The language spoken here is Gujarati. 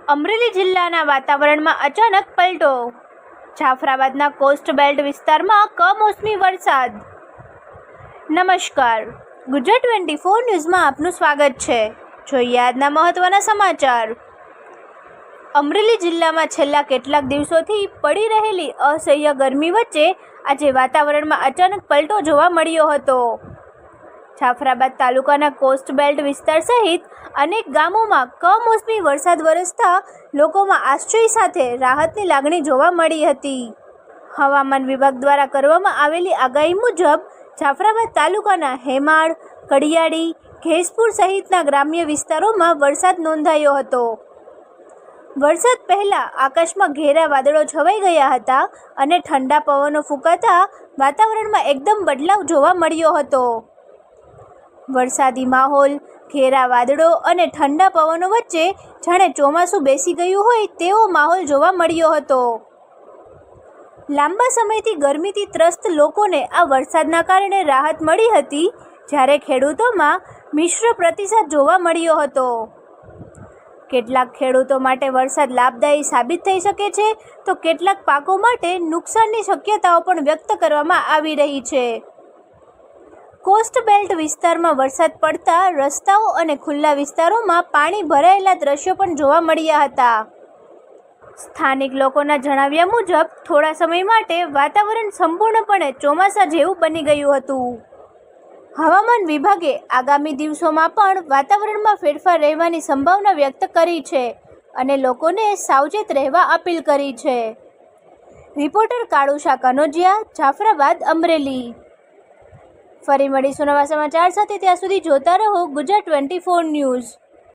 અમરેલી જિલ્લાના વાતાવરણમાં અચાનક પલટો. જાફરાબાદના કોસ્ટ બેલ્ટ વિસ્તારમાં કમોસમી વરસાદ. નમસ્કાર, ગુજરાત 24 ન્યૂઝમાં આપનું સ્વાગત છે. જોઈએ આજના મહત્વના સમાચાર. અમરેલી જિલ્લામાં છેલ્લા કેટલાક દિવસોથી પડી રહેલી અસહ્ય ગરમી વચ્ચે આજે વાતાવરણમાં અચાનક પલટો જોવા મળ્યો હતો. જાફરાબાદ તાલુકાના કોસ્ટ બેલ્ટ વિસ્તાર સહિત અનેક ગામોમાં કમોસમી વરસાદ વરસતા લોકોમાં આશ્ચર્ય સાથે રાહતની લાગણી જોવા મળી હતી. હવામાન વિભાગ દ્વારા કરવામાં આવેલી આગાહી મુજબ જાફરાબાદ તાલુકાના હેમાળ, કડિયાળી, ઘેસપુર સહિતના ગ્રામ્ય વિસ્તારોમાં વરસાદ નોંધાયો હતો. વરસાદ પહેલા આકાશમાં ઘેરા વાદળો છવાઈ ગયા હતા અને ઠંડા પવનો ફૂંકાતા વાતાવરણમાં એકદમ બદલાવ જોવા મળ્યો હતો. વરસાદી માહોલ, ઘેરા વાદળો અને ઠંડા પવનો વચ્ચે જાણે ચોમાસું બેસી ગયું હોય તેવો માહોલ જોવા મળ્યો હતો. લાંબા સમયથી ગરમીથી ત્રસ્ત લોકોને આ વરસાદના કારણે રાહત મળી હતી, જ્યારે ખેડૂતોમાં મિશ્ર પ્રતિસાદ જોવા મળ્યો હતો. કેટલાક ખેડૂતો માટે વરસાદ લાભદાયી સાબિત થઈ શકે છે, તો કેટલાક પાકો માટે નુકસાનની શક્યતાઓ પણ વ્યક્ત કરવામાં આવી રહી છે. કોસ્ટ બેલ્ટ વિસ્તારમાં વરસાદ પડતા રસ્તાઓ અને ખુલ્લા વિસ્તારોમાં પાણી ભરાયેલા દ્રશ્યો પણ જોવા મળ્યા હતા. સ્થાનિક લોકોના જણાવ્યા મુજબ થોડા સમય માટે વાતાવરણ સંપૂર્ણપણે ચોમાસા જેવું બની ગયું હતું. હવામાન વિભાગે આગામી દિવસોમાં પણ વાતાવરણમાં ફેરફાર રહેવાની સંભાવના વ્યક્ત કરી છે અને લોકોને સાવચેત રહેવા અપીલ કરી છે. રિપોર્ટર કાળુશા કનોજિયા, જાફરાબાદ, અમરેલી. ફરી મળીશું નવા સમાચાર સાથે. ત્યાં સુધી જોતા રહો ગુજરાત 24 ન્યૂઝ.